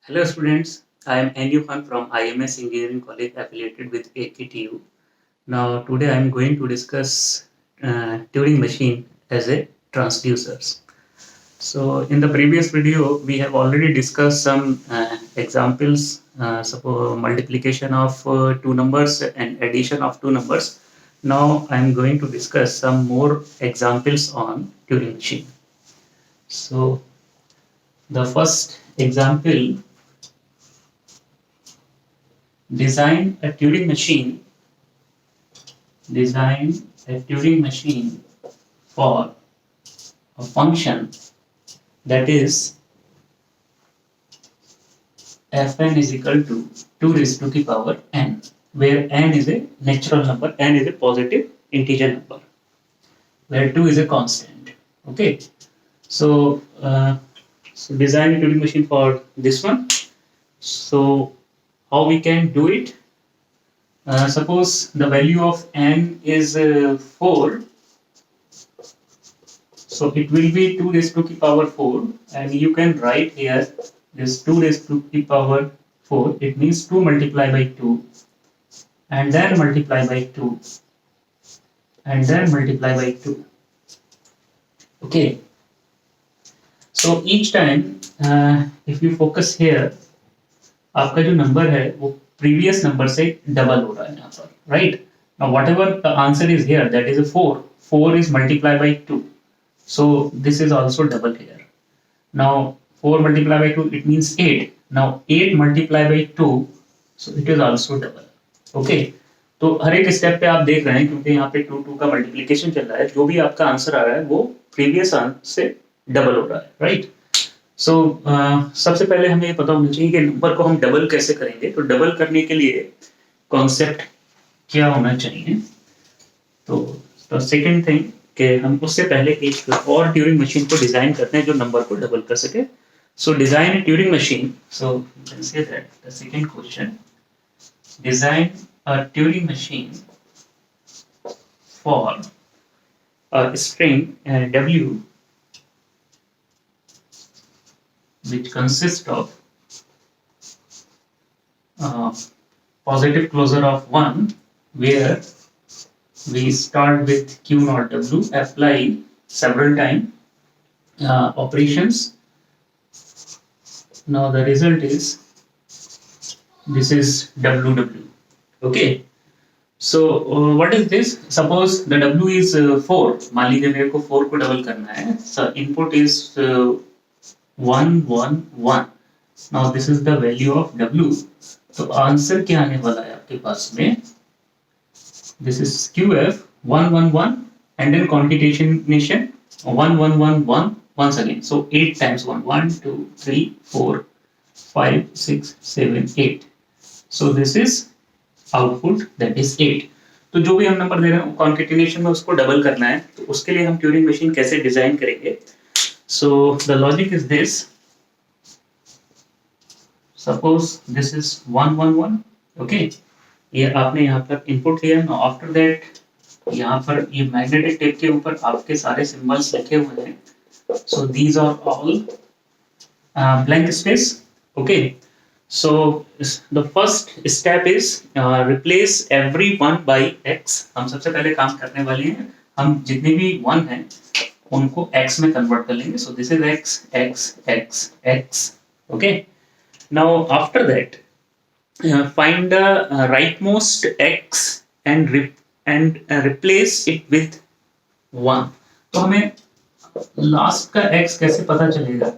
Hello students, I am Enu Khan from IMS Engineering College affiliated with AKTU. Now today I am going to discuss Turing machine as a transducers. So in the previous video we have already discussed some examples, suppose multiplication of two numbers and addition of two numbers. Now I am going to discuss some more examples on Turing machine. So the first example, design a Turing machine design a Turing machine for a function that is fn is equal to 2 raised to the power n, where n is a natural number, n is a positive integer number, where 2 is a constant. Okay, so, design a Turing machine for this one. So how we can do it? Suppose the value of n is 4, so it will be 2 raised to the power 4, and you can write here this 2 raised to the power 4. It means 2 multiplied by 2, and then multiply by 2, and then multiply by 2. Okay. So each time if you focus here, आपका जो number है वो previous number से double हो रहा है यहाँ पर, right? Now whatever the answer is here, that is 4. 4 is multiplied by 2, so this is also double here. Now 4 multiplied by 2, it means 8. Now 8 multiplied by 2, so it is also double. Okay, तो हर एक step पे आप देख रहे हैं, क्योंकि यहाँ पे 2 2 का मल्टीप्लिकेशन चल रहा है, जो भी आपका आंसर आ रहा है वो प्रीवियस आंसर से डबल हो रहा है, राइट? सो सबसे पहले हमें ये पता होना चाहिए कि नंबर को हम डबल कैसे करेंगे. तो डबल करने के लिए कॉन्सेप्ट क्या होना चाहिए? तो सेकंड थिंग कि हम उससे पहले एक और ट्यूरिंग मशीन को डिजाइन करते हैं जो नंबर को डबल कर सके. So design a Turing machine. So can say that the second question, design a Turing machine for a string w which consists of positive closure of 1, where we start with q naught w, apply several time operations. Now the result is, this is ww. Okay, so what is this? Suppose the w is 4. मान लीजिए मेरे को 4 को double करना है. So input is 1 1 1. Now this is the value of w. तो answer क्या आने वाला है आपके पास में? This is qf 1 1 1 and then concatenation 1 1 1 1 once again. So 8 times 1, 1 2 3 4 5 6 7 8. So this is output, that is 8. तो जो भी हम नंबर दे रहे हैं कॉन्केटिनेशन में उसको डबल करना है. तो उसके लिए हम ट्यूरिंग मशीन कैसे डिजाइन करेंगे? So the logic is this. Suppose this is 1 1 1. Okay, ये आपने यहाँ पर इनपुट लिया. नाउ आफ्टर दैट यहाँ पर ये मैग्नेटिक टेप के ऊपर आपके सारे सिंबल्स लिखे हुए हैं. So these are all blank space. Okay, so the first step is replace every 1 by x. हम सबसे पहले काम करने वाले हैं, हम जितने भी 1 हैं उनको x में कन्वर्ट कर लेंगे. so this is x x x x. okay, now after that find the rightmost x and replace it with 1. तो हमें लास्ट का x कैसे पता चलेगा?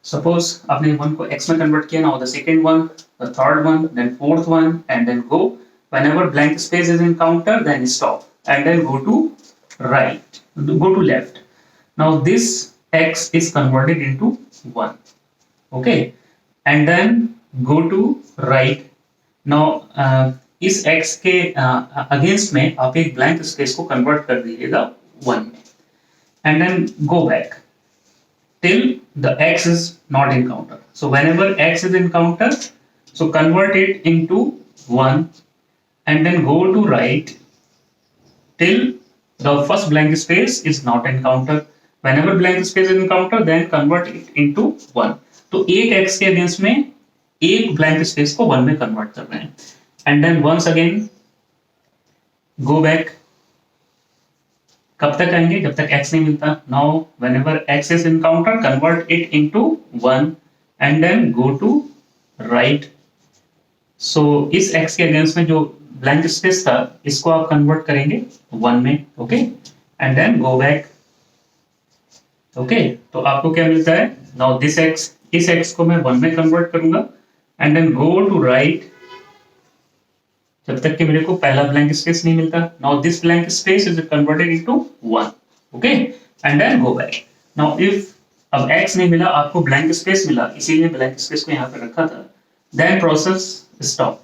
Suppose आपने 1 को x में कन्वर्ट किया. now the second one, the third one, then fourth one, and then go. Whenever blank space is encountered, then stop and then go to right, go to left. Now this x is converted into 1. okay, and then go to right. now इस x के against में आप एक blank space को convert कर दीजिएगा 1 में, and then go back till the x is not encountered. So whenever x is encountered, so convert it into 1 and then go to right till the first blank space is not encountered. Whenever blank space is encountered, then convert it into 1. तो एक x के against में एक blank space को 1 में convert कर रहे हैं and then once again go back. कब तक आएंगे? जब तक x नहीं मिलता। Now whenever x is encounter convert it into 1 and then go to right. So इस x के अगेंस्ट में जो ब्लैंक स्पेस था इसको आप कन्वर्ट करेंगे 1 में, okay, and then go back, okay. तो आपको क्या मिलता है? नाउ दिस x, इस x को मैं 1 में कन्वर्ट करूंगा and then go to right जब तक कि मेरे को पहला ब्लैंक स्पेस नहीं मिलता। Now this blank space is converted into 1, okay, and then go back. Now if अब x नहीं मिला, आपको ब्लैंक स्पेस मिला, इसीलिए ब्लैंक स्पेस को यहाँ पे रखा था, then process stop.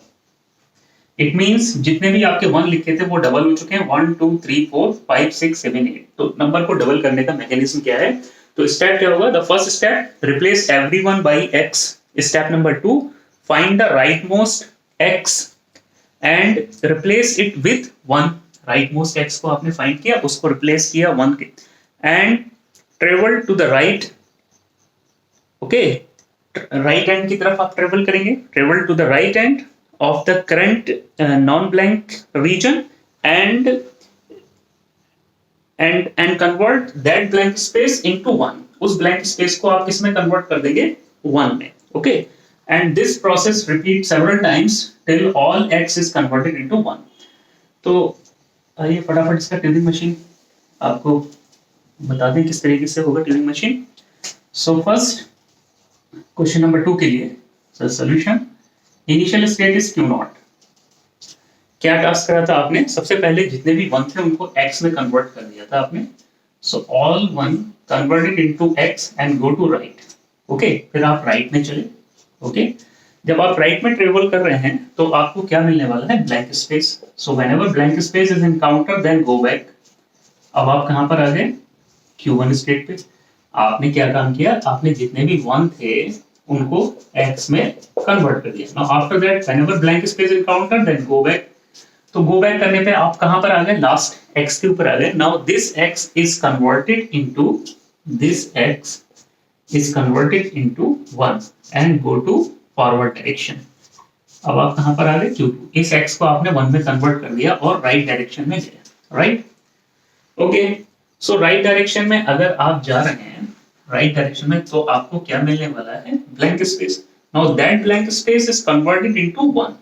It means जितने भी आपके 1 लिखे थे वो डबल हो चुके हैं, 1 2 3 4 5 6 7 8। तो नंबर को डबल करने का मैकेनिज्म क्या है? तो स्टेप क्या होगा? The first step replace everyone by x। Step number 2 find the right most x and replace it with 1। Right most x को आपने फाइंड किया, उसको रिप्लेस किया 1 के and travel to the right, okay, right end की तरफ आप travel करेंगे, travel to the right end of the current non-blank region and convert that blank space into 1। उस blank space को आप किसमें convert कर देंगे? 1 में, okay, and this process repeat several times till all x is converted into 1। तो आइए फटाफट इसका ट्यूरिंग मशीन आपको बता दें किस तरीके से होगा Turing machine. So first question number 2 के लिए solution, initial state is Q not. क्या टास्क करा था आपने? सबसे पहले जितने भी 1 थे उनको x में कन्वर्ट कर दिया था आपने। So all 1 converted into x and go to right, okay. फिर आप राइट में चले, ओके। जब आप राइट में ट्रेवल कर रहे हैं तो आपको क्या मिलने वाला है? Blank space. So whenever blank space is encounter then go back. अब आप कहां पर आ गए? Q1 स्टेट पे। आपने क्या काम किया? आपने जितने भी 1 थे उनको x में कन्वर्ट कर दिया। Now after that whenever blank space encounter then go back. तो गो बैक करने पे आप कहां पर आ गए? लास्ट x के ऊपर आ गए। Now this x is converted into 1 and go to forward direction. अब आप कहां पर आ गए? Q2। इस x को आपने 1 में कन्वर्ट कर दिया और राइट डायरेक्शन में गए, राइट, ओके। सो राइट डायरेक्शन में अगर आप जा रहे हैं राइट डायरेक्शन में तो आपको क्या मिलने वाला है? Blank space. Now that blank space is converted into 1,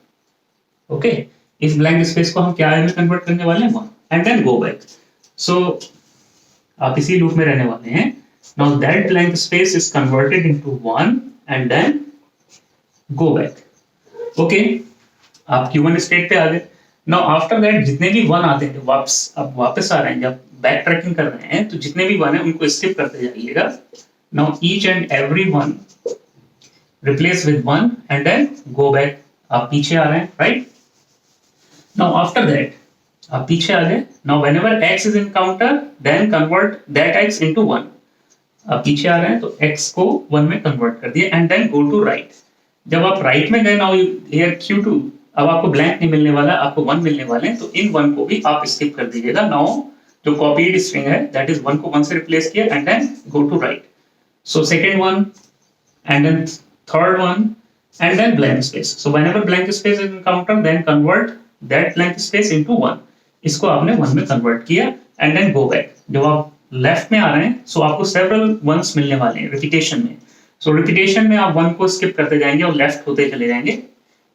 okay. इस ब्लैंक स्पेस को हम क्या में कन्वर्ट करने वाले हैं? 1 and then go back. So आप इसी लूप में रहने वाले हैं। Now that blank space is converted into 1 and then go back, okay. आप Q1 स्टेट पे आ गए। नाउ आफ्टर दैट जितने भी 1 आते हैं वापस, अब वापस आ रहे हैं, जब बैक ट्रैकिंग कर रहे हैं तो जितने भी 1 है उनको स्किप करते जाइएगा। Now each and every 1 replace with 1 and then go back. आप पीछे आ रहे हैं, राइट। नाउ आफ्टर दैट आप पीछे आ गए। Now whenever x is encounter then convert that x into 1। आप पीछे आ रहे हैं तो x को 1 में कन्वर्ट कर दिया and then go to right. जब आप राइट में गए, नाउ हियर Q2, अब आपको ब्लैंक नहीं मिलने वाला, आपको 1 मिलने वाले हैं, तो इन 1 को भी आप स्किप कर दीजिएगा। नाउ जो कॉपीड स्ट्रिंग है दैट इज 1 को 1 से रिप्लेस किया and then go to right. So second 1 and then third 1 and then blank space. So whenever blank space is encountered, then convert that blank space into 1। इसको आपने 1 में convert किया and then go back। जब आप left में आ रहे हैं so आपको several ones मिलने वाले हैं रिपीटेशन में। So रिपीटेशन में आप 1 को स्किप करते जाएंगे और लेफ्ट होते चले जाएंगे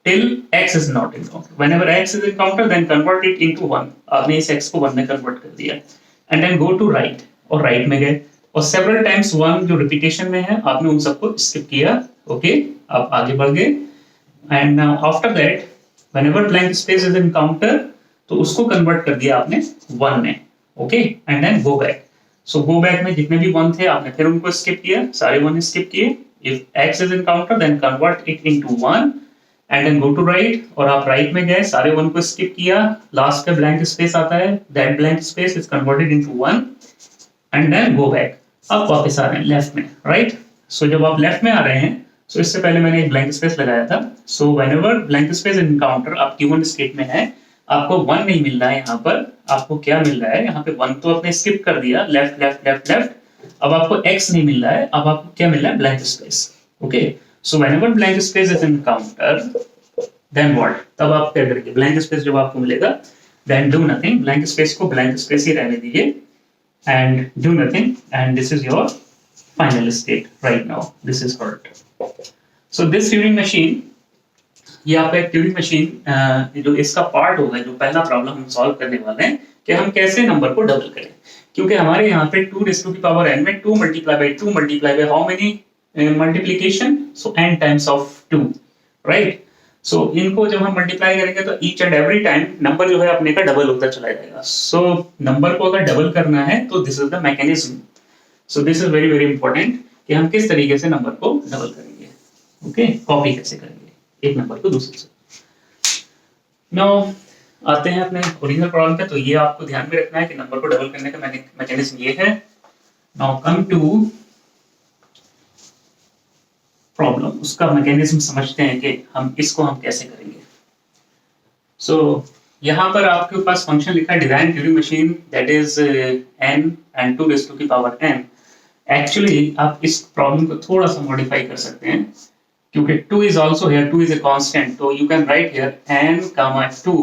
till x is not encountered। Whenever x is encountered, then convert it into 1। आपने इस x को 1 में कन्वर्ट कर दिया and then go to right, और राइट में गए और several times 1 जो रिपीटेशन में है आपने उन सबको स्किप किया, ओके। आप आगे बढ़ गए and after that whenever blank space is encounter तो उसको कन्वर्ट कर दिया आपने 1 में, okay, and then go back. So go back में जितने भी 1 थे आपने फिर उनको स्किप किया, सारे 1 स्किप किए। If x is encounter then convert it into 1 and then go to right, और आप राइट में गए, सारे 1 को स्किप किया, लास्ट का ब्लैंक स्पेस आता है, that blank space is converted into 1 and then go back. अब वापस आ रहे हैं लेफ्ट में, राइट। सो जब आप लेफ्ट में आ रहे हैं सो इससे पहले मैंने एक ब्लैंक स्पेस लगाया था। सो व्हेनेवर ब्लैंक स्पेस एनकाउंटर आप Q1 स्टेट में है, आपको 1 नहीं मिल रहा है, यहाँ पर आपको क्या मिल रहा है? यहाँ पे 1 तो आपने स्किप कर दिया, लेफ्ट लेफ्ट लेफ्ट लेफ्ट। अब आपको x नहीं मिल रहा है, अब आपको क्या मिल रहा है? Blank space, okay, so whenever blank space is encounter then what, तब आप क्या करेंगे, ब्लैंक स्पेस जब आपको मिलेगा then do nothing, blank space को ब्लैंक स्पेस ही रहने दीजिए and do nothing, and this is your final state right now, this is hurt. So this Turing machine, ये आपका एक ट्यूरिंग मशीन जो इसका पार्ट होगा, जो पहला प्रॉब्लम हम सॉल्व करने वाले हैं कि हम कैसे नंबर को डबल करें, क्योंकि हमारे यहाँ पे 2 raised to the power n में 2 multiply by how many multiplication, so n times of 2, right? सो इनको जब हम मल्टीप्लाई करेंगे तो each and every time number जो है अपने का डबल होता चला जाएगा। सो नंबर को अगर डबल करना है तो this is the mechanism, so this is very very important कि हम किस तरीके से नंबर को डबल करेंगे, ओके, कॉपी कैसे करेंगे एक नंबर को दूसरे से। नाउ आते हैं अपने ओरिजिनल प्रॉब्लम पे, तो ये आपको ध्यान में रखना है कि नंबर को डबल करने का मैकेनिज्म ये है। नाउ कम टू प्रॉब्लम, उसका मैकेनिज्म समझते हैं कि हम इसको हम कैसे करेंगे। सो यहाँ पर आपके पास फंक्शन लिखा है design Turing machine that is n and 2 raised to the power n। Actually आप इस प्रॉब्लम को थोड़ा सा मॉडिफाई कर सकते हैं, क्योंकि 2 is also here, 2 is a constant, तो you can write here n comma 2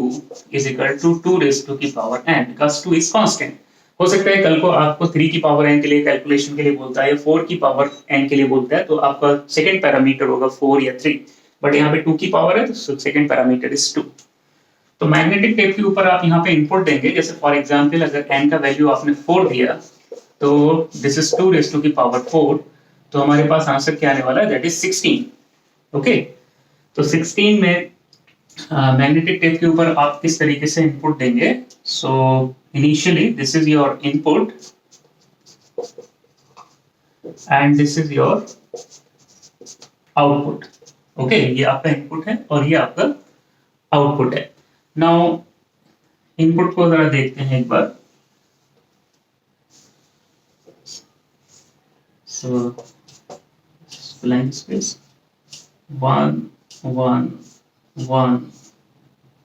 is equal to 2 raised to the power n because 2 is constant। हो सकता है कल को आपको 3 की पावर n के लिए कैलकुलेशन के लिए बोलता है या 4 की पावर n के लिए बोलता है, तो आपका सेकंड पैरामीटर होगा 4 या 3, बट यहाँ पे 2 की पावर है तो सेकंड पैरामीटर इज 2। तो मैग्नेटिक टेप के ऊपर आप यहाँ पे इनपुट देंगे, जैसे फॉर एग्जांपल अगर n का वैल्यू आपने 4 दिया तो this is 2 raised to the power 4, तो हमारे पास आंसर क्या आने वाला है, दैट इज 16। ओके, तो 16 में मैग्नेटिक टेप के ऊपर आप किस तरीके से इनपुट देंगे। So initially this is your input and this is your output. Okay, ये आपका इनपुट है और ये आपका आउटपुट है। नाउ इनपुट को जरा देखते हैं एक बार। So blank space 1 1 1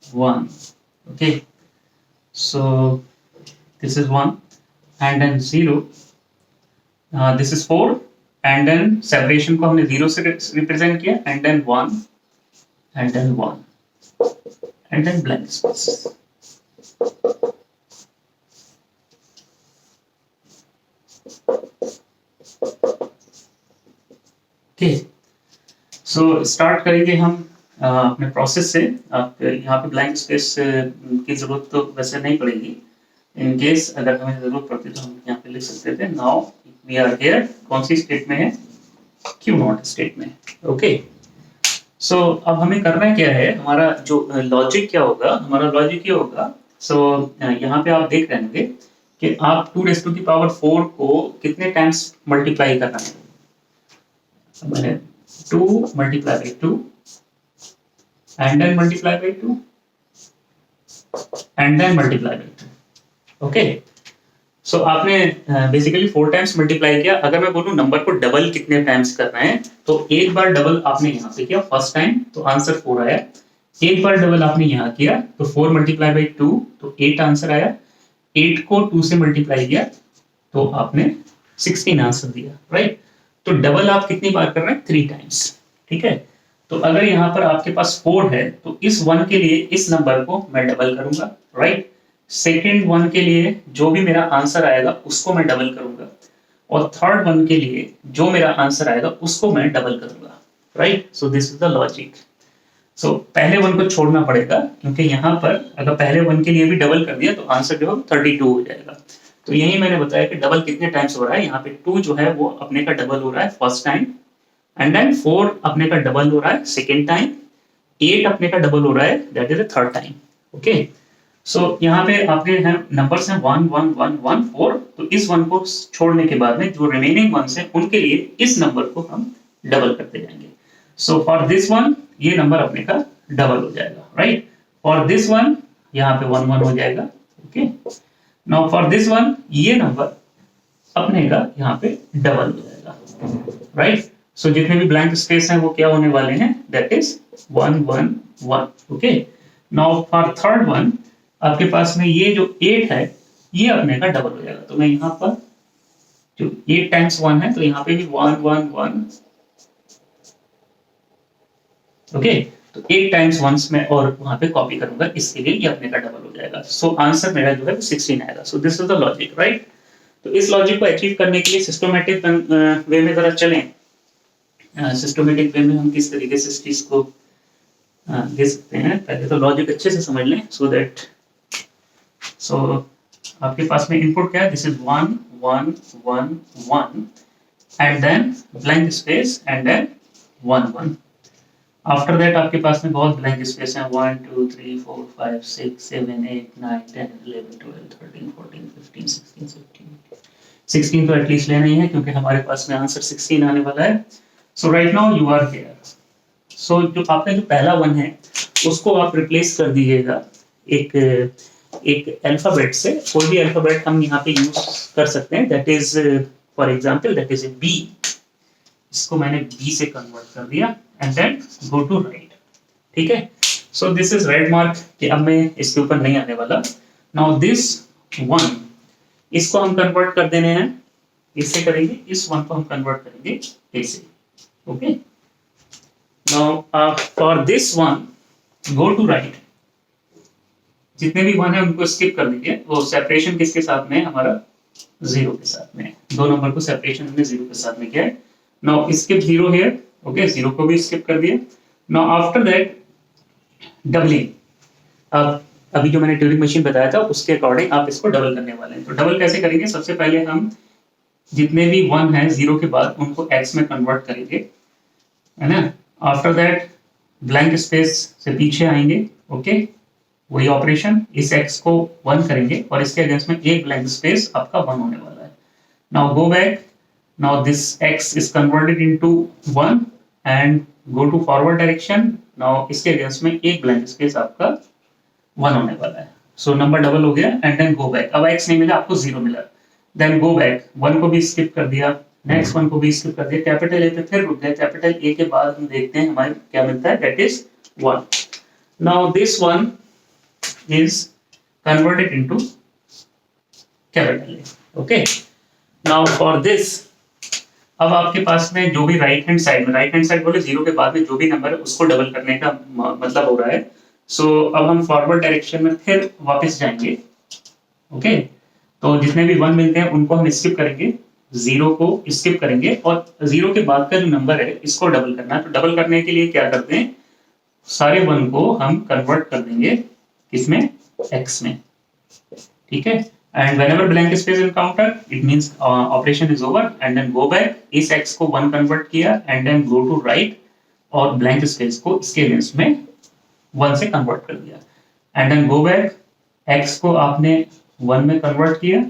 1, okay, so this is 1 and then 0, this is 4 and then separation को हमने 0 से रिप्रेजेंट किया and then 1 and then 1 and then blank space। okay, so start करेंगे हम अपने प्रोसेस से। आप यहाँ पे ब्लैंक स्पेस की जरूरत तो वैसे नहीं पड़ेगी, इन केस अगर हमें जरूरत पड़ती तो हम यहाँ पे लिख सकते थे। नाउ वी आर हियर, कौन सी स्टेट में है, क्यू नॉट स्टेट में। ओके, सो अब हमें करना क्या है, हमारा जो लॉजिक क्या होगा, हमारा लॉजिक ये होगा। सो यहाँ पे आप देख रहे होंगे कि आप 2 raised to the power 4 को कितने टाइम्स मल्टीप्लाई करना है। मैंने 2 multiply by 2 and then multiply by 2 and then multiply by 2। Okay, सो आपने बेसिकली 4 टाइम्स मल्टीप्लाई किया। अगर मैं बोलूं नंबर को डबल कितने टाइम्स करना है, तो एक बार डबल आपने यहाँ पे किया फर्स्ट टाइम तो आंसर 4 आया, एक बार डबल आपने यहाँ किया तो 4 multiply by 2 तो 8 आंसर आया, 8 को 2 से मल्टीप्लाई किया तो आपने 16 आंसर दिया, राइट। तो डबल आप कितनी बार कर रहे हैं, 3 टाइम्स, ठीक है। तो अगर यहाँ पर आपके पास 4 है तो इस 1 के लिए इस नंबर को मैं डबल करूंगा, राइट। सेकेंड 1 के लिए जो भी मेरा आंसर आएगा उसको मैं डबल करूंगा, और थर्ड 1 के लिए जो मेरा आंसर आएगा उसको मैं डबल करूंगा, right. So this is the logic. So पहले 1 को छोड़ना पड़ेगा, क्योंकि यहाँ पर अगर पहले 1 के लिए भी डबल कर दिया तो आंसर जो है 32 हो जाएगा। तो यही मैंने बताया कि डबल कितने टाइम्स हो रहा है। यहाँ पे 2 जो है वो अपने का डबल हो रहा है फर्स्ट टाइम, एंड देन 4 अपने का डबल हो रहा है सेकेंड टाइम, 8 अपने का डबल हो रहा है that is the third time. Okay, so यहाँ पे आपके हैं नंबर्स हैं 1 1 1 1 4, तो इस 1 को छोड़ने के बाद में जो रिमेनिंग 1s हैं उनके लिए इस नंबर को हम डबल करते जाएंगे। सो फॉर दिस 1 ये नंबर अपने का डबल हो जाएगा, राइट। फॉर दिस 1 यहाँ पे 1 1 हो जाएगा, ओके। नाउ फॉर दिस 1 ये नंबर अपने का यहाँ पे डबल हो जाएगा, राइट। सो जितने भी ब्लैंक स्पेस हैं वो क्या होने वाले हैं, that is 1 1 1, okay. Now for third 1 आपके पास में ये जो 8 है ये अपने का डबल हो जाएगा। तो मैं यहाँ पर जो 8 टाइम्स 1 है तो यहाँ पे भी 1 1 1 ओके, तो 8 टाइम्स वंस में और वहां पे कॉपी करूंगा, इसके लिए ये अपने का डबल हो जाएगा। सो आंसर मेरा जो है 16 आएगा। सो this is the logic, right. तो इस लॉजिक को अचीव करने के लिए सिस्टमैटिक वे में जरा चलें। सिस्टमैटिक वे में हम किस तरीके से इस चीज को दे सकते हैं, पहले तो लॉजिक अच्छे से समझ लें सो दैट। सो आपके पास में इनपुट क्या है, this is 1 1 1 1 and then blank space and then 1 1। After that आपके पास में बहुत ब्लैंक स्पेस है, 1 2 3 4 5 6 7 8 9 10 11 12 13 14 15 16 17 16 तो एटलीस्ट लेना ही है क्योंकि हमारे पास में आंसर 16 आने वाला है। So right now you are here. So जो आपका जो पहला वन है उसको आप रिप्लेस कर दीजिएगा एक एक अल्फाबेट से। कोई भी अल्फाबेट हम यहाँ पे यूज कर सकते हैं, that is for example that is A B. इसको मैंने बी से कन्वर्ट कर दिया and then go to right, ठीक है। So this is red mark कि अब मैं इसके ऊपर नहीं आने वाला। नाउ दिस वन, इसको हम कन्वर्ट कर देने हैं, इससे करेंगे, इस वन को हम कन्वर्ट करेंगे ऐसे, okay. Now for this one go to right, जितने भी वन है उनको स्किप कर दीजिए। वो सेपरेशन किसके साथ में, हमारा जीरो के साथ में। दो नंबर को सेपरेशन हमने जीरो के साथ में किया है। Now skip zero here, okay, zero को भी स्किप कर दिया। नाउ आफ्टर दैट डबलिंग, अब अभी जो मैंने ट्यूरिंग मशीन बताया था उसके अकॉर्डिंग आप इसको डबल करने वाले हैं। तो डबल कैसे करेंगे, सबसे पहले हम जितने भी वन है जीरो के बाद उनको एक्स में कन्वर्ट करेंगे, है ना। आफ्टर दैट ब्लैंक स्पेस से पीछे आएंगे, ओके, वही ऑपरेशन, इस एक्स को वन करेंगे और इसके अगेंस्ट में एक ब्लैंक स्पेस आपका वन होने वाला है। Now go back, now this X is converted into one and go to forward direction. Now इसके अगेंस्ट में एक ब्लैंक स्पेस आपका वन होने वाला है। सो नंबर डबल हो गया एंड देन गो बैक। अब एक्स नहीं मिला, आपको जीरो मिला, देन गो बैक, वन को भी स्किप कर दिया, नेक्स्ट वन को भी स्किप कर दिया, कैपिटल ए पे फिर रुक गए, कैपिटल ए के बाद हम देखते हैं हमारे क्या मिलता है, that is one. Now this one is converted into capital A, okay। now for this, अब आपके पास में जो भी राइट हैंड साइड में, राइट हैंड साइड बोले जीरो के बाद में जो भी नंबर है उसको डबल करने का मतलब हो रहा है। सो अब हम फॉरवर्ड डायरेक्शन में फिर वापस जाएंगे, ओके। तो जितने भी वन मिलते हैं उनको हम स्किप करेंगे, जीरो को स्किप करेंगे और जीरो के बाद का जो नंबर है इसको डबल करना है। तो डबल करने के लिए क्या करते हैं, सारे वन को हम कन्वर्ट कर देंगे किसमें, x में, ठीक है। And whenever blank space encounter it means operation is over and then go back, इस x को वन कन्वर्ट किया and then go to right और ब्लैंक स्पेस को इसके अगेंस्ट में वन से कन्वर्ट कर दिया and then go back, x को आपने वन में कन्वर्ट किया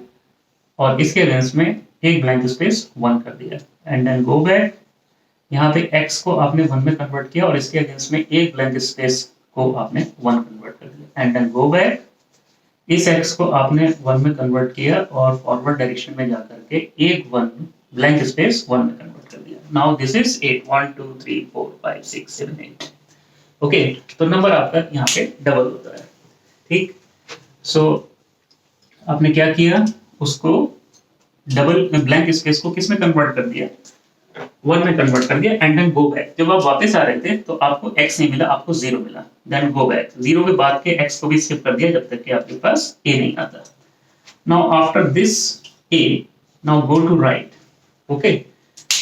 और इसके अगेंस्ट में एक ब्लैंक स्पेस वन कर दिया एंड देन गो बैक, यहाँ पे x को आपने वन में कन्वर्ट किया और इसके अगेंस्ट में एक ब्लैंक स्पेस को आपने वन कन्वर्ट कर दिया एंड देन गो बैक, इस x को आपने वन में कन्वर्ट किया और फॉरवर्ड डायरेक्शन में जाकर के एक वन ब्लैंक स्पेस वन में कन्वर्ट कर दिया। Now this is 8 1 2 3 4 5 6 7 8, okay. तो नंबर आपका यहाँ पे डबल होता है, ठीक। सो आपने क्या किया, उसको डबल ब्लैंक स्पेस को किस में कन्वर्ट कर दिया, वन में कन्वर्ट कर दिया एंड देन गो बैक। जब आप वापस आ रहे थे तो आपको x नहीं मिला, आपको जीरो मिला, देन गो बैक, जीरो के बाद के x को भी स्किप कर दिया जब तक कि आपके पास a नहीं आता। Now after this a, now go to right, okay.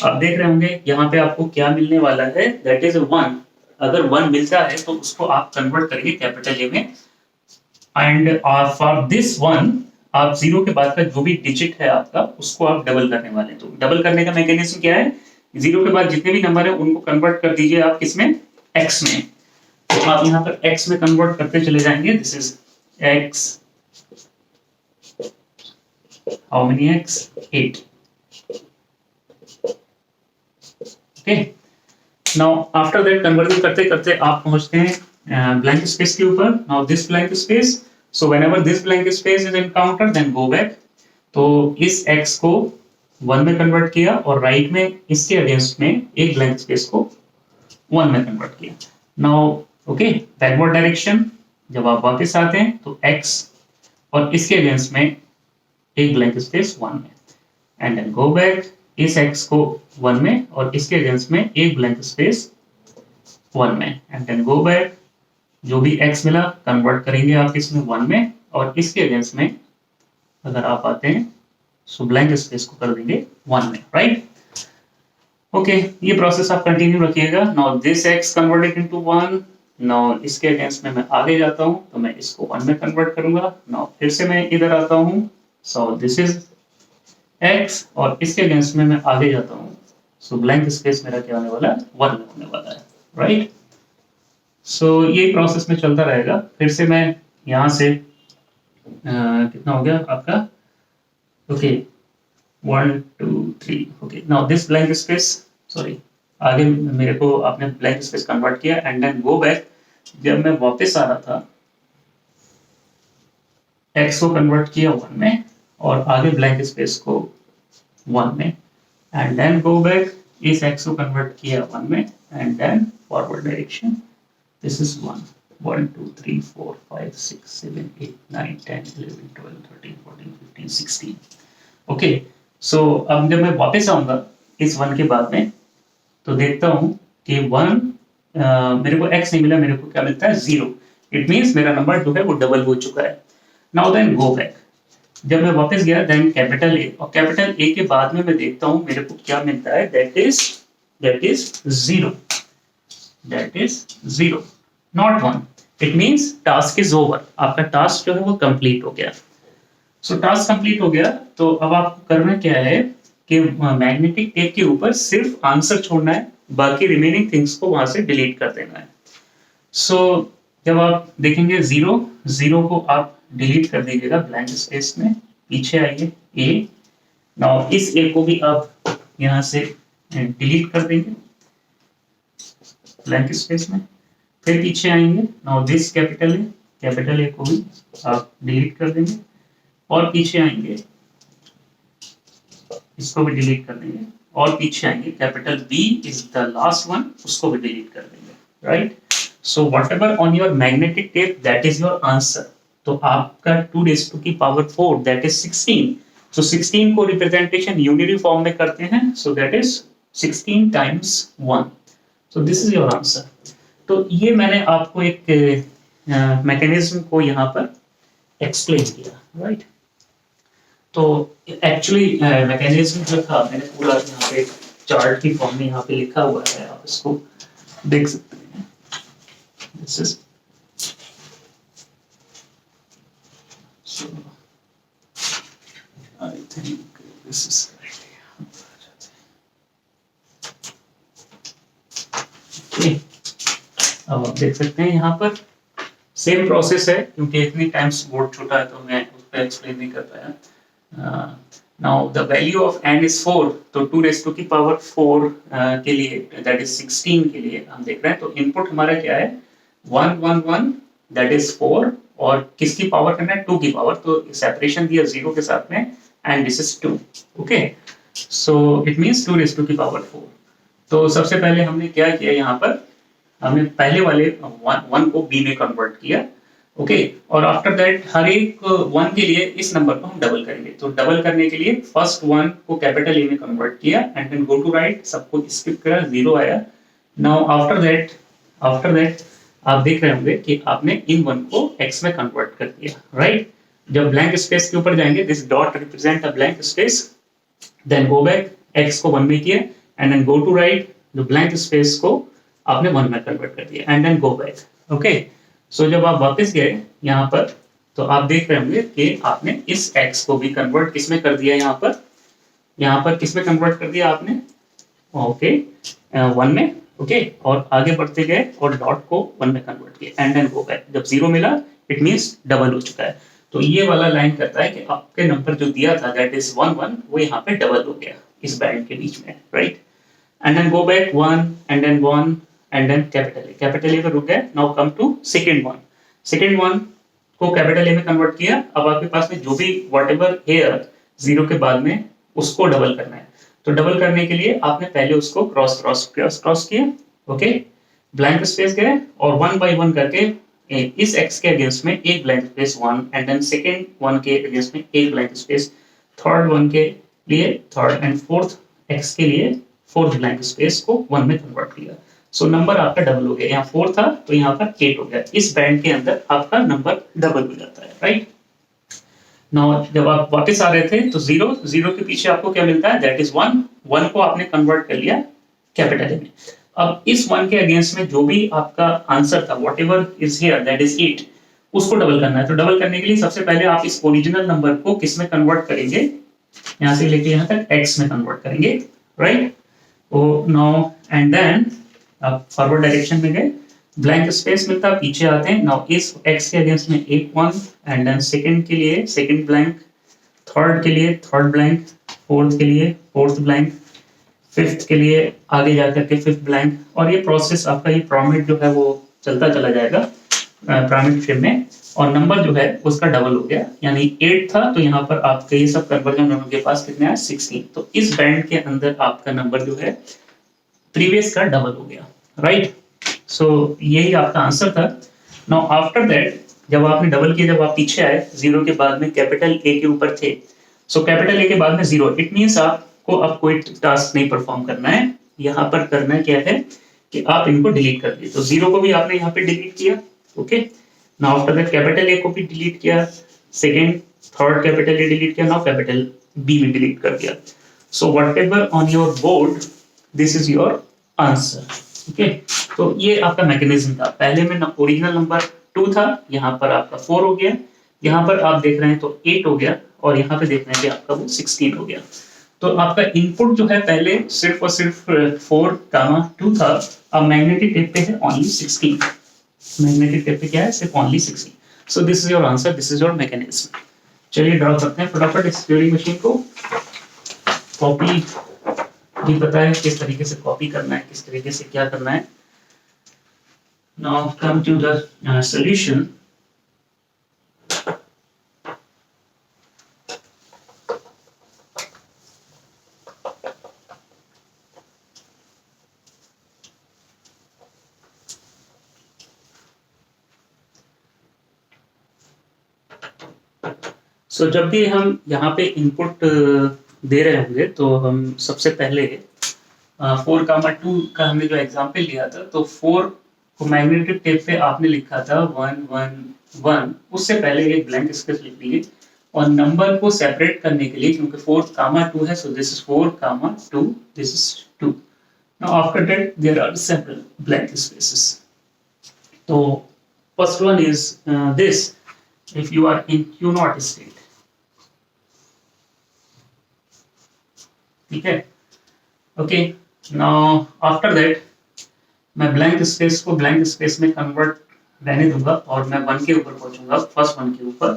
आप देख रहे होंगे यहाँ पे आपको क्या मिलने वाला है, दैट इज वन। अगर वन मिलता है तो उसको आप कन्वर्ट करेंगे कैपिटल ए में एंड फॉर दिस वन आप जीरो के बाद का जो भी डिजिट है आपका उसको आप डबल करने वाले हैं। तो डबल करने का मैकेनिज्म क्या है, जीरो के बाद जितने भी नंबर है उनको कन्वर्ट कर दीजिए आप किसमें, x में। तो आप यहाँ पर x में कन्वर्ट करते चले जाएंगे, this is x, how many x, 8, okay. Now after that conversion करते करते आप पहुंचते हैं ब्लैंक स्पेस के ऊपर। Now this blank space, so whenever this blank space is encountered then go back. तो इस x को वन में कन्वर्ट किया और राइट में इसके अगेंस्ट में एक ब्लैंक स्पेस को वन में कन्वर्ट किया। नाउ ओके, बैकवर्ड डायरेक्शन, जब आप वापस आते हैं तो x और इसके अगेंस्ट में एक ब्लैंक स्पेस वन में एंड देन गो बैक, इस x को वन में और इसके अगेंस्ट में एक ब्लैंक स्पेस 1 में एंड देन गो बैक, जो भी x मिला कन्वर्ट करेंगे आप इसमें 1 में, और इसके अगेंस्ट में अगर आप आते हैं सो ब्लैंक स्पेस को कर देंगे 1 में, राइट। ओके, ये प्रोसेस आप कंटिन्यू रखिएगा। Now this x converted into 1, now इसके अगेंस्ट में मैं आगे जाता हूं तो मैं इसको 1 में कन्वर्ट करूंगा। नाउ फिर से मैं इधर आता हूं, सो दिस इज x, और इसके अगेंस्ट में मैं आगे जाता हूं, सो ब्लैंक स्पेस मेरा क्या होने वाला है, 1 में होने वाला है, राइट। सो ये प्रोसेस में चलता रहेगा। फिर से मैं यहाँ से कितना हो गया आपका, okay 1 2 3, okay now this blank space, sorry आगे मेरे को आपने ब्लैंक स्पेस कन्वर्ट किया एंड देन गो बैक। जब मैं वापस आ रहा था x को कन्वर्ट किया 1 में और आगे ब्लैंक स्पेस को 1 में एंड देन गो बैक, इस x को कन्वर्ट किया 1 में and then forward direction, this is 1 1 2 3 4 5 6 7 8 9 10 11 12 13 14 15 16, okay. सो अब जब मैं वापस आऊंगा इस 1 के बाद में तो देखता हूं कि 1 मेरे को x नहीं मिला, मेरे को क्या मिलता है 0। इट मींस मेरा नंबर जो है वो डबल हो चुका है। नाउ देन गो बैक, जब मैं वापस गया देन कैपिटल ए, और कैपिटल ए के बाद में मैं देखता हूं मेरे को क्या मिलता है, that is 0, that is 0 not 1। It means task is over, आपका टास्क जो है वो कंप्लीट हो गया। सो टास्क कंप्लीट हो गया, तो अब आपको करना क्या है कि मैग्नेटिक टेप के ऊपर सिर्फ आंसर छोड़ना है, बाकी रिमेनिंग थिंग्स को वहां से डिलीट कर देना है। सो जब आप देखेंगे 0 को आप डिलीट कर दीजिएगा ब्लैंक स्पेस में, पीछे आइए ए, नाउ इस ए को भी आप यहां से डिलीट कर देंगे ब्लैंक स्पेस में, फिर पीछे आएंगे, नाउ दिस कैपिटल ए को भी आप डिलीट कर देंगे और पीछे आएंगे, इसको भी डिलीट कर देंगे और पीछे आएंगे, capital B is the last one, उसको भी डिलीट कर देंगे, right. So whatever on your magnetic tape that is your answer. तो आपका 2⁴ दैट इज 16। सो 16 को रिप्रेजेंटेशन यूनिटरी फॉर्म में करते हैं, so that is 16 times 1। So this is your answer. तो ये मैंने आपको एक मैकेनिज्म को यहाँ पर एक्सप्लेन किया, राइट। तो एक्चुअली मैकेनिज्म जो था मैंने पूरा यहाँ पे चार्ट की फॉर्म में यहाँ पे लिखा हुआ है, आप इसको देख सकते हैं। This is so I think this is okay. अब आप देख सकते हैं यहाँ पर सेम प्रोसेस है, क्योंकि इतनी टाइम्स बोर्ड छोटा है तो मैं उस पर एक्सप्लेन नहीं कर पाया। Now the value of n is 4, तो 2⁴ के लिए दैट इज 16 के लिए हम देख रहे हैं, तो इनपुट हमारा क्या है 1 1 1 दैट इज 4, और किसकी पावर करना है 2 की पावर, तो सेपरेशन दिया 0 के साथ में and this is 2, okay. So it means 2⁴। तो सबसे पहले हमने क्या किया, यहाँ पर हमने पहले वाले 1 को b में कन्वर्ट किया, ओके। और आफ्टर दैट हर एक 1 के लिए इस नंबर को हम डबल करेंगे। तो डबल करने के लिए फर्स्ट 1 को कैपिटल ए में कन्वर्ट किया and then go to right, सबको स्किप करा, 0 आया। नाउ आफ्टर दैट आप देख रहे होंगे कि आपने इन 1 को x में कन्वर्ट कर दिया, राइट। जब ब्लैंक स्पेस के ऊपर जाएंगे, this dot represent a blank space, then go back, x को 1 में किया and then go to right, जो ब्लैंक स्पेस को आपने 1 में कन्वर्ट कर दिया and then go back, okay. So जब आप वापस गए यहाँ पर, तो आप देख रहे होंगे कि आपने इस x को भी कन्वर्ट किसमें कर दिया, यहाँ पर किसमें कन्वर्ट कर दिया आपने, ओके 1 में, ओके। और आगे बढ़ते गए और डॉट को 1 में कन्वर्ट किया एंड देन गो बैक। जब 0 मिला इट मींस डबल हो चुका है। तो ये वाला लाइन करता है कि आपके नंबर जो दिया था दैट इज 1 1, वो यहाँ पे डबल हो गया इस बैंड के बीच में, right. And then go back 1 and then 1 and then capital A पे रुक गए। Now come to second one को कैपिटल ए में कन्वर्ट किया। अब आपके पास में जो भी व्हाटएवर है 0 के बाद में उसको डबल करना है। तो डबल करने के लिए आपने पहले उसको क्रॉस किया, ओके। ब्लैंक स्पेस गए और 1 बाय 1 करके इस x के अगेंस्ट में एक blank space 1 and then second 1 के अगेंस्ट में एक ब्लैंक स्पेस, थर्ड 1 के लिए थर्ड एंड फोर्थ x के लिए फोर्थ ब्लैंक स्पेस को 1 में कन्वर्ट किया। सो नंबर आपका डबल हो गया, यहाँ 4 था तो यहाँ पर 8 हो गया, इस बैंड के अंदर आपका नंबर डबल हो जाता है, राइट। नाउ जब आप वापस आ रहे थे तो जीरो, जीरो के पीछे आपको क्या मिलता है, दैट इज वन, वन को आपने कन्वर्ट कर लिया कैपिटल ए में। अब इस वन के अगेंस्ट में जो भी आपका आंसर था, what ever is here that is 8, उसको डबल करना है। तो डबल करने के लिए सबसे पहले आप इस ओरिजिनल नंबर को किस में कन्वर्ट करेंगे, यहाँ से लेके यहाँ तक x में कन्वर्ट करेंगे, right. Oh now and then आप फॉरवर्ड डायरेक्शन में गए, ब्लैंक स्पेस मिलता है, पीछे आते हैं। नाउ इस x के अगेंस्ट में एक वन, एंड देन सेकंड के लिए सेकंड ब्लैंक, थर्ड के लिए थर्ड ब्लैंक, फोर्थ के लिए फोर्थ ब्लैंक, फिफ्थ के लिए आगे जाकर के फिफ्थ ब्लैंक, और ये प्रोसेस आपका ये पिरामिड जो है वो चलता चला जाएगा पिरामिड शेप में, और नंबर जो है उसका डबल हो गया, यानी 8 था तो यहाँ पर आपके ये सब कन्वर्जन उनके पास कितने आए, 16। तो इस बैंड के अंदर आपका नंबर जो है प्रीवियस का डबल हो गया, राइट। सो यही आपका आंसर था। नाउ आफ्टर दैट जब आपने डबल किया, जब आप पीछे आए जीरो के बाद में कैपिटल ए के ऊपर थे, सो कैपिटल ए के बाद में जीरो, इट मींस आपको अब कोई टास्क नहीं परफॉर्म करना है, यहाँ पर करना क्या है कि आप इनको डिलीट कर दिए। तो जीरो को भी आपने यहाँ पे डिलीट किया, okay. Now after that capital A को भी डिलीट किया, second third capital A delete किया, नाउ कैपिटल बी भी डिलीट कर दिया। सो whatever on your board this is your answer, okay. तो ये आपका मैकेनिज्म था। पहले में ओरिजिनल नंबर 2 था, यहाँ पर आपका 4 हो गया, यहाँ पर आप देख रहे हैं तो 8 हो गया, और यहाँ पे देख रहे हैं कि आपका वो 16 हो गया। तो आपका इनपुट जो है पहले सिर्फ और सिर्फ 4, 2 था, अब मैग्नेटिक टेप पे है ओनली 16। मैग्नेटिक टेप पे क्या है, सिर्फ only 16। So this is your answer, this is your mechanism. चलिए ड्रॉ करते हैं फटाफट इस ट्यूरिंग मशीन को। कॉपी भी पता है किस तरीके से कॉपी करना है, किस तरीके से क्या करना है। Now come to the solution. So जब भी हम यहाँ पे इनपुट दे रहे होंगे तो हम सबसे पहले 4,2 का हमने जो एग्जाम्पल लिया था, तो 4 को मैग्नेटिक टेप पे आपने लिखा था 1 1 1, उससे पहले एक ब्लैंक स्पेस लिख लीजिए, और नंबर को सेपरेट करने के लिए, क्योंकि 4,2 है, so this is 4,2, this is 2। Now after that there are several blank spaces. तो first one is this, if you are in Q naught state, ठीक है, ओके। नाउ आफ्टर दैट मैं ब्लैंक स्पेस को ब्लैंक स्पेस में convert रहने दूंगा, और मैं 1 के ऊपर पहुंचूंगा, फर्स्ट 1 के ऊपर।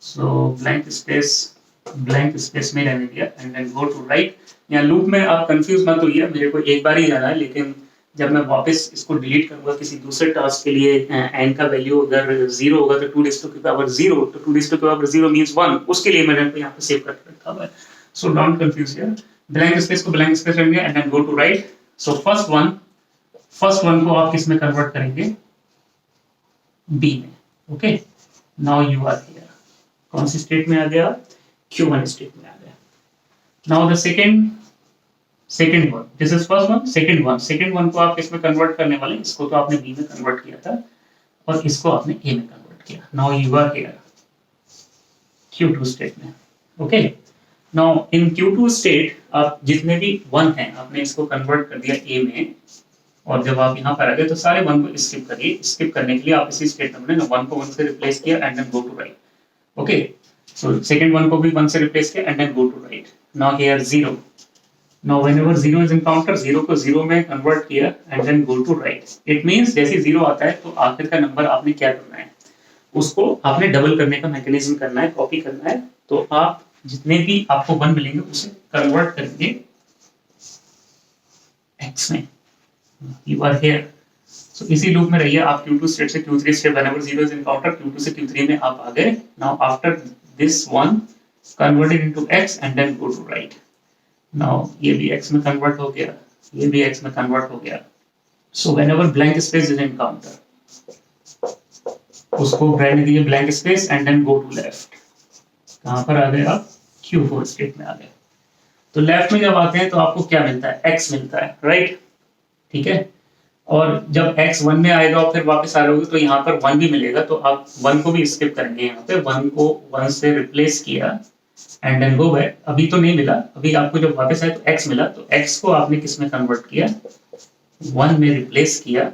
सो ब्लैंक स्पेस में रहने दिया, and then go to right. यहाँ लूप में आप कंफ्यूज मत होइए, मेरे को एक बार ही जाना है, लेकिन जब मैं वापस इसको डिलीट करूंगा किसी दूसरे टास्क के लिए, n का वैल्यू अगर 0 होगा तो 2 raised to the power 0, तो 2 raised to the power 0 means 1, उसके लिए मैंने यहाँ पे सेव कर रखा हुआ है। So don't confuse here, blank space को ब्लैंक स्पेस रहेंगे, and then go to right. So first one को आप किस में कन्वर्ट करेंगे, बी में, okay. Now you are here, कौन सी स्टेट में आ गया, Q1 स्टेट में आ गया। Now the second one, this is first one, second one को आप किस में कन्वर्ट करने वाले, इसको तो आपने बी में कन्वर्ट किया था, और इसको आपने ए में कन्वर्ट किया। Now you are here Q2 state में, okay. Now in Q2 state आप जितने भी 1 हैं आपने इसको कन्वर्ट कर दिया ए में, और जब आप यहाँ पर आ गए तो सारे 1 को स्किप करिए। स्किप करने के लिए आप इसी स्टेट में 1 को 1 से रिप्लेस किया, and then go to right, okay. So second 1 को भी 1 से रिप्लेस किया, and then go to right. Now here 0, now whenever 0 is encounter, 0 को 0 में कन्वर्ट किया, and then go to right. It means जैसे 0 आता है तो आखिर का नंबर आपने क्या करना है, उसको आपने डबल करने का मैकेनिज्म करना है, कॉपी करना है। तो आप जितने भी आपको 1 मिलेंगे उसे कन्वर्ट करेंगे x में। You are here. So इसी लूप में रहिए आप, Q2 स्टेट से Q3 state, whenever 0 is encountered, Q2 से Q3 में आप आ गए। Now after this one converted into x and then go to right. Now ये भी x में convert हो गया, ये भी x में convert हो गया। So whenever blank space is encountered, उसको रहने दिए blank space and then go to left। कहाँ पर आ गए आप, Q4 स्टेट में आ गए। तो लेफ्ट में जब आते हैं तो आपको क्या मिलता है, x मिलता है, राइट, ठीक है। और जब x 1 में आएगा और फिर वापस आ रहोगे तो यहाँ पर 1 भी मिलेगा, तो आप 1 को भी स्किप करेंगे। यहाँ पे 1 को 1 से रिप्लेस किया एंड देन गो बैक। अभी तो नहीं मिला, अभी आपको जब वापस आए तो x मिला, तो x को आपने किस में कन्वर्ट किया, 1 में रिप्लेस किया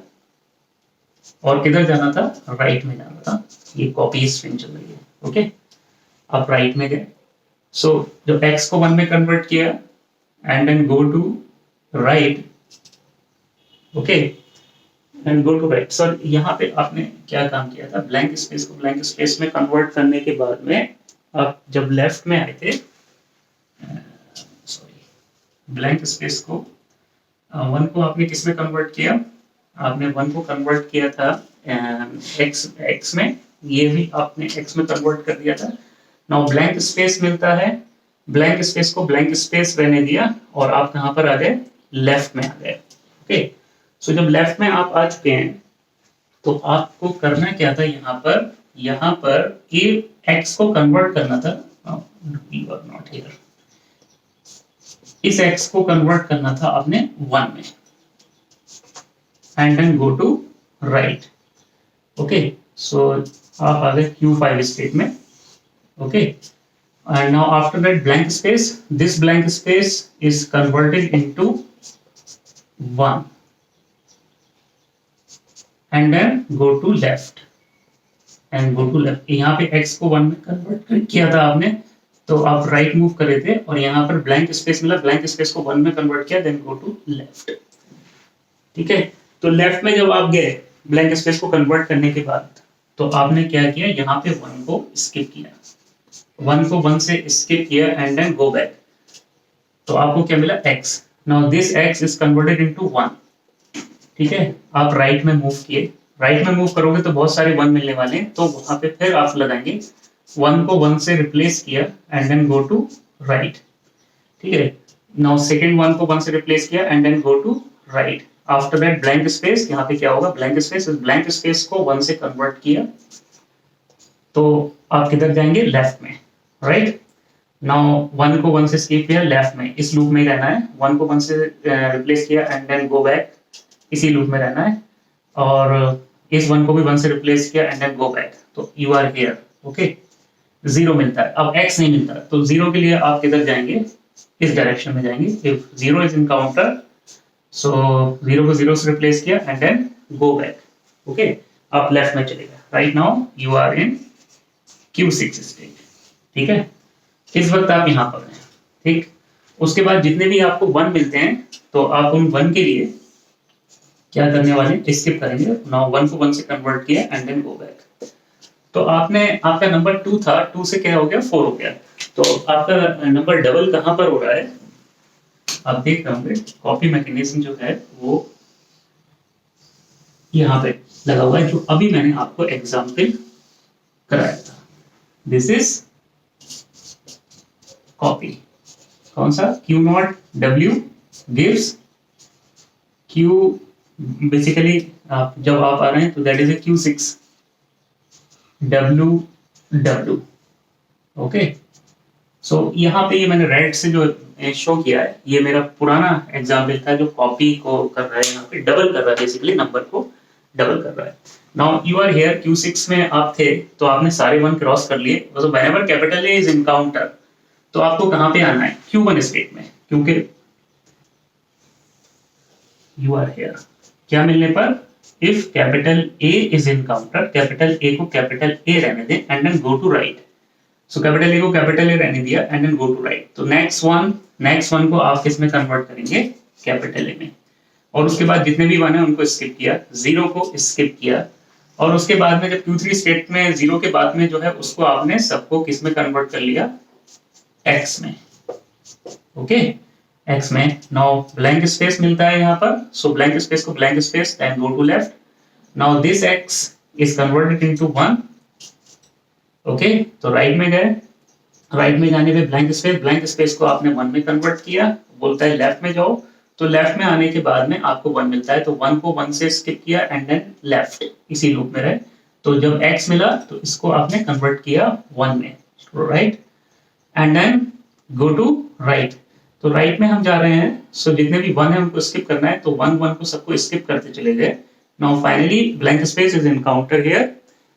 और किधर जाना था, राइट में जाना था। ये कॉपी स्ट्रिंग चल रही है, ओके। आप राइट में गए, सो जब x को 1 में कन्वर्ट किया and then go to right, okay, and go to right. Sir यहाँ पे आपने क्या काम किया था, ब्लैंक स्पेस को ब्लैंक स्पेस में कन्वर्ट करने के बाद में आप जब लेफ्ट में आए थे, सॉरी, ब्लैंक स्पेस को 1 को आपने किस में कन्वर्ट किया, आपने 1 को कन्वर्ट किया था x में, ये भी आपने x में कन्वर्ट कर दिया था। नाउ ब्लैंक स्पेस मिलता है, ब्लैंक स्पेस को ब्लैंक स्पेस रहने दिया और आप कहां पर आ गए, लेफ्ट में आ गए, ओके। सो जब लेफ्ट में आप आ चुके हैं तो आपको करना क्या था, यहाँ पर ये x को कन्वर्ट करना था, you are not here, इस x को कन्वर्ट करना था आपने 1 में and then go to right, okay. So आप आ गए Q5 स्टेट में, okay. And now after that blank space, this blank space is converted into 1 and then go to left and go to left। यहाँ पे x को 1 में convert किया था आपने, तो आप राइट मूव कर रहे थे और यहाँ पर ब्लैंक स्पेस मिला, ब्लैंक स्पेस को 1 में कन्वर्ट किया, देन गो टू लेफ्ट, ठीक है। तो लेफ्ट में जब आप गए ब्लैंक स्पेस को कन्वर्ट करने के बाद, तो आपने क्या किया, यहाँ पे 1 को स्किप किया, 1 को 1 से स्किप किया एंड देन गो बैक, तो आपको क्या मिला, x। Now this x is converted into 1, ठीक है। आप राइट में मूव किए, राइट में मूव करोगे तो बहुत सारे 1 मिलने वाले हैं, तो वहां पे फिर आप लगाएंगे 1 को 1 से रिप्लेस किया and then go to right, ठीक है। नाउ सेकंड 1 को 1 से रिप्लेस किया and then go to right. After that blank space, यहाँ पे क्या होगा, ब्लैंक स्पेस, इस ब्लैंक स्पेस को 1 से कन्वर्ट किया तो आप किधर जाएंगे, लेफ्ट में, राइट। नाउ 1 को 1 से स्किप किया, लेफ्ट में, इस लूप में ही रहना है, 1 को 1 से रिप्लेस किया एंड देन गो बैक, इसी लूप में रहना है, और इस 1 को भी 1 से रिप्लेस किया एंड देन गो बैक, तो यू आर हियर, ओके। 0 मिलता है, अब x नहीं मिलता, तो 0 के लिए आप किधर जाएंगे, इस डायरेक्शन में जाएंगे। इफ 0 इज इनकाउंटर, सो 0 को 0 से रिप्लेस किया and then go back, okay. आप लेफ्ट में चले गए, right now you are in Q6 state, ठीक है। इस वक्त आप यहाँ पर हैं, ठीक। उसके बाद जितने भी आपको 1 मिलते हैं तो आप उन 1 के लिए क्या करने वाले, स्किप करेंगे। नाउ 1 को 1 से कन्वर्ट किया एंड देन गो बैक, तो आपका नंबर 2 था, 2 से क्या हो गया, 4 हो गया, तो आपका नंबर डबल कहां पर हो रहा है, आप देख रहे होंगे कॉपी मैकेनिज्म जो है वो यहाँ पे लगा हुआ है, जो अभी मैंने आपको एग्जाम्पल कराया था। दिस इज कॉपी, कौन सा, Q0 W gives Q, basically आप जब आप आ रहे हैं तो that is a Q6 W, okay. So यहाँ पे ये मैंने रेड से जो शो किया है, ये मेरा पुराना एग्जाम्पल था जो कॉपी को कर रहा है, यहाँ पे डबल कर रहा है, बेसिकली नंबर को डबल कर रहा है। Now you are here, Q6 में आप थे तो आपने सारे 1 क्रॉस कर लिए, तो whenever capital A is encounter, तो आपको कहां पे आना है, Q1 स्टेट में, क्योंकि यू आर हियर, क्या मिलने पर, if capital A is encounter, capital A को कैपिटल ए रहने दें and then go to right. So capital A को कैपिटल ए रहने दिया and then go to right, तो नेक्स्ट वन को आप किस में कन्वर्ट करेंगे, कैपिटल ए में, और उसके बाद जितने भी 1 है उनको स्किप किया, 0 को स्किप किया, और उसके बाद में जब Q3 स्टेट में 0 के बाद में जो है उसको आपने सबको किस में कन्वर्ट कर लिया, x में, ओके, x में। नाउ ब्लैंक स्पेस मिलता है यहाँ पर, सो ब्लैंक स्पेस को blank space then go to left. Now this x is converted into 1, okay. तो राइट में गए, राइट में जाने पे ब्लैंक स्पेस को आपने 1 में कन्वर्ट किया, बोलता है लेफ्ट में जाओ, तो लेफ्ट में आने के बाद में आपको 1 मिलता है, तो 1 को 1 से स्किप किया एंड देन लेफ्ट, इसी लूप में रहे, तो जब x मिला तो इसको आपने कन्वर्ट किया 1 में, right, and then go to right. तो राइट में हम जा रहे हैं, सो जितने भी 1 है उनको स्किप करना है, तो 1 1 को सबको स्किप करते चले गए। Now finally blank space is encounter here,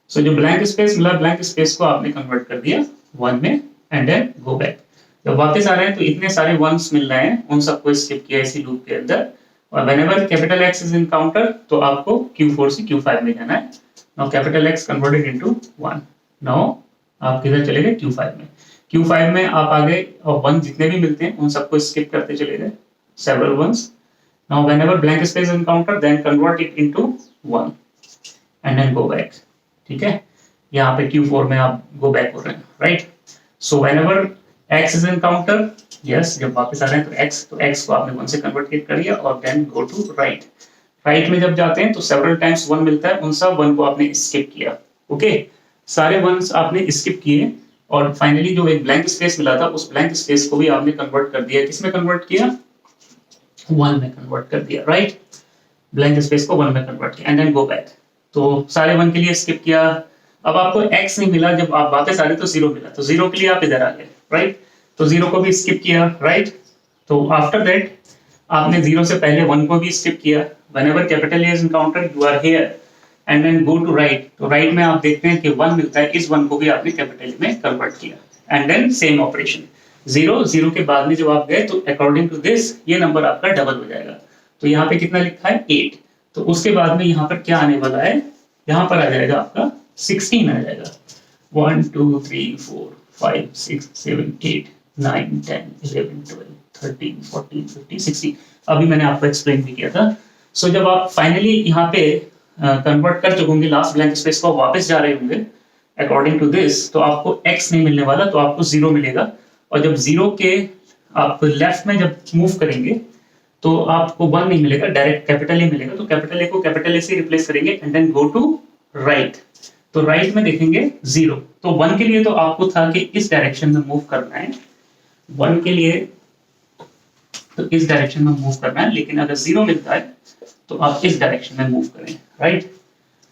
so जो ब्लैंक स्पेस मिला, ब्लैंक स्पेस को आपने कन्वर्ट कर दिया 1 में एंड देन गो बैक। जब वापस आ रहे हैं तो इतने सारे 1s मिल रहे हैं, उन सबको स्किप किया इसी लूप के अंदर, और whenever capital X is encounter तो आपको Q4 से Q5 में जाना है। Now capital X converted into 1, now आप किधर चले गए, Q5 में। Q5 में आप आ गए और 1 जितने भी मिलते हैं उन सबको स्किप करते चले गए, several ones। Now whenever blank space encounter then convert it into 1 and then go back, ठीक है। यहाँ पे Q4 में आप go back हो रहे हैं, right? So whenever X is encounter, yes, जब वापस आ रहे हैं तो X को आपने 1 से कन्वर्ट कर दिया और then go to right। Right में जब जाते हैं तो several times 1 मिलता है, उन सब 1 को आपने स्किप किया, ओके। सारे 1s आपने स्किप किए और फाइनली जो एक ब्लैंक स्पेस मिला था उस ब्लैंक स्पेस को भी आपने कन्वर्ट कर दिया, किसमें कन्वर्ट किया, 1 में कन्वर्ट कर दिया, राइट। ब्लैंक स्पेस को 1 में कन्वर्ट किया एंड देन गो बैक। तो सारे 1 के लिए स्किप किया। अब आपको x नहीं मिला, जब आप वापस आ रहे तो 0 मिला, तो 0 के लिए आप इधर आ गए, राइट। तो 0 को भी स्किप किया, राइट। तो आफ्टर दैट आपने 0 से पहले 1 को भी स्किप किया। whenever capital A is encountered you are here and then go to right, तो राइट में आप देखते हैं कि 1 मिलता है, इस 1 को भी आपने कैपिटल ए में कन्वर्ट किया एंड देन सेम ऑपरेशन। 0 के बाद में जब आप गए तो अकॉर्डिंग टू दिस ये नंबर आपका डबल हो जाएगा। तो यहाँ पे कितना लिखा है, 8। तो उसके बाद में यहाँ पर क्या आने वाला है, यहाँ पर आ जाएगा आपका 16 आ जाएगा। 1 2 3 4 5 6 7 8 9 10 11 12 13 14 15 16, अभी मैंने आपको एक्सप्लेन भी किया था। सो जब आप फाइनली यहाँ पे कन्वर्ट कर चुके होंगे, लास्ट ब्लैंक स्पेस को वापस जा रहे होंगे अकॉर्डिंग टू दिस, तो आपको x नहीं मिलने वाला, तो आपको 0 मिलेगा। और जब 0 के आप लेफ्ट में जब मूव करेंगे तो आपको 1 नहीं मिलेगा, डायरेक्ट कैपिटल ए मिलेगा। तो कैपिटल ए को कैपिटल ए से रिप्लेस करेंगे and then go to right. तो राइट में देखेंगे 0, तो 1 के लिए तो आपको था कि इस डायरेक्शन में मूव करना है, 1 के लिए तो इस डायरेक्शन में मूव करना है, लेकिन अगर 0 मिलता है तो आप इस डायरेक्शन में मूव करें, राइट।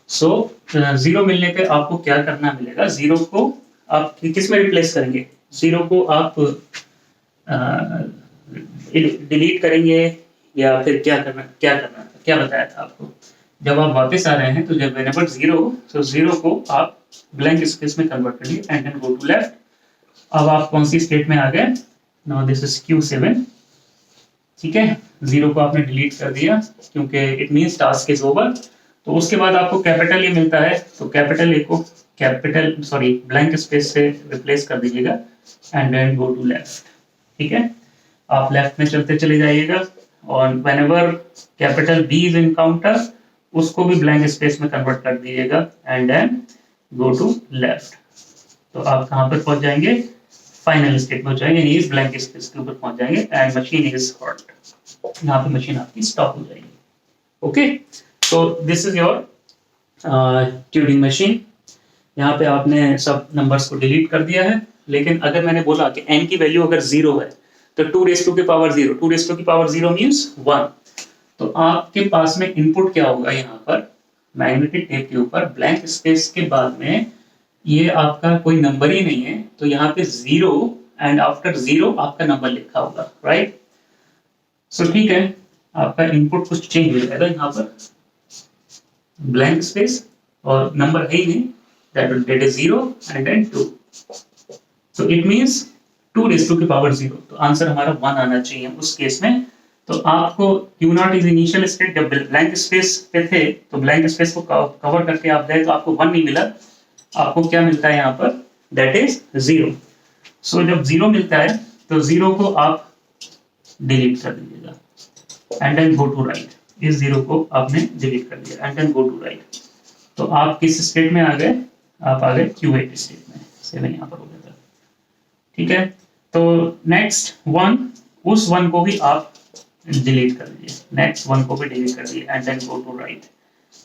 सो 0 मिलने पे आपको क्या करना मिलेगा, 0 को आप किस में रिप्लेस करेंगे, 0 को आप डिलीट करेंगे या फिर क्या करना था, क्या बताया था आपको। जब आप वापस आ रहे हैं तो जब whenever 0, तो 0 को आप ब्लैंक स्पेस में कन्वर्ट करिए and then go to left. अब आप कौन सी स्टेट में आ गए, नाउ दिस इज Q7, ठीक है। 0 को आपने डिलीट कर दिया क्योंकि it means task is over. तो उसके बाद आपको कैपिटल ए मिलता है, तो कैपिटल ए को ब्लैंक स्पेस से रिप्लेस कर दीजिएगा and then go to left, ठीक है। आप लेफ्ट में चलते चले जाइएगा और whenever capital B is encounter उसको भी ब्लैंक स्पेस में कन्वर्ट कर दीजिएगा and then go to left. तो आप कहाँ पर पहुंच जाएंगे, फाइनल स्टेट में जाएंगे, इस ब्लैंक स्पेस के ऊपर पहुंच जाएंगे एंड मशीन इज हॉट। यहाँ पे मशीन आपकी स्टॉप हो जाएगी, ओके। तो this is your Turing machine. यहाँ पे आपने सब नंबर्स को डिलीट कर दिया है, लेकिन अगर मैंने बोला कि n की वैल्यू अगर 0 है तो 2 raised to the power 0, 2 raised to the power 0 means 1। तो आपके पास में इनपुट क्या होगा, यहाँ पर मैग्नेटिक टेप के ऊपर ब्लैंक स्पेस के बाद में ये आपका कोई नंबर ही नहीं है, तो यहाँ पे 0 एंड आफ्टर 0 आपका नंबर लिखा होगा, राइट। सो ठीक है, आपका इनपुट कुछ चेंज हो जाएगा, यहाँ पर ब्लैंक स्पेस और नंबर है ही नहीं, that is 0 and then 2, so it means 2 raised to the power 0। तो आंसर हमारा 1 आना चाहिए उस केस में। तो आपको Q0 इज इनिशियल स्टेट, जब ब्लैंक स्पेस पे थे तो ब्लैंक स्पेस को कवर करके आप गए तो आपको 1 नहीं मिला, आपको क्या मिलता है यहाँ पर, that is 0। सो जब 0 मिलता है तो 0 को आप डिलीट कर दीजिएगा and then go to right. इस 0 को आपने डिलीट कर दिया and then go to right. तो आप किस स्टेट में आ गए, आप आ गए Q8 स्टेट में, 7 यहाँ पर हो गया था, ठीक है। तो नेक्स्ट 1, उस 1 को भी आप डिलीट कर दीजिए, नेक्स्ट 1 को भी डिलीट कर दीजिए and then go to right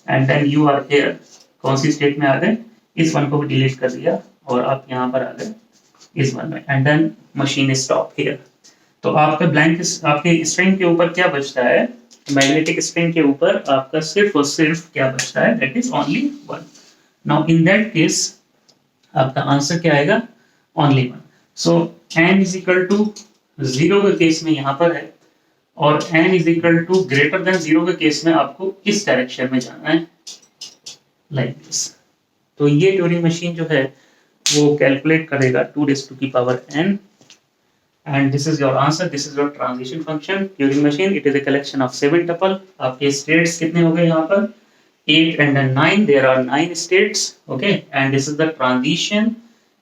and then you are here. कौन सी स्टेट में आ गए, इस 1 को भी डिलीट कर दिया और आप यहाँ पर आ गए इस 1 में and then machine stop here. तो आपका ब्लैंक आपके स्ट्रिंग के ऊपर क्या बचता है, मैग्नेटिक स्ट्रिंग के ऊपर आपका सिर्फ और सिर्फ क्या बचता है, that is only 1। Now in that case आपका आंसर क्या आएगा, only 1। So n is equal to 0 के केस में यहाँ पर है, और n is equal to greater than 0 के केस में आपको इस डायरेक्शन में जाना है, लाइक दिस। तो ये ट्यूरिंग मशीन जो है वो कैलकुलेट करेगा 2 रेज़ टू की power n, and this is your answer, this is your transition function Turing machine. It is a collection of 7 tuple. आपके states कितने हो गए यहाँ पर 8 and then 9, there are 9 states, okay, and this is the transition.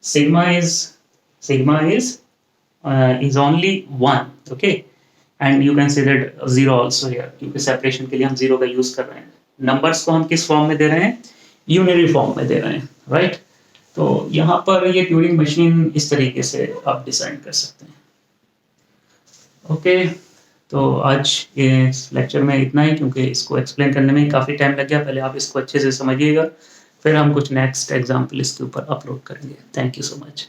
Sigma is only 1, okay, and you can say that 0 also here, क्योंकि separation के लिए हम 0 का use कर रहे हैं। numbers को हम किस form में दे रहे हैं, unary form में दे रहे हैं, right? तो यहाँ पर ये ट्यूरिंग मशीन इस तरीके से आप डिजाइन कर सकते हैं। ओके, तो आज ये लेक्चर में इतना ही, क्योंकि इसको एक्सप्लेन करने में काफ़ी टाइम लग गया। पहले आप इसको अच्छे से समझिएगा, फिर हम कुछ नेक्स्ट एग्जाम्पल इसके ऊपर अपलोड करेंगे। Thank you so much.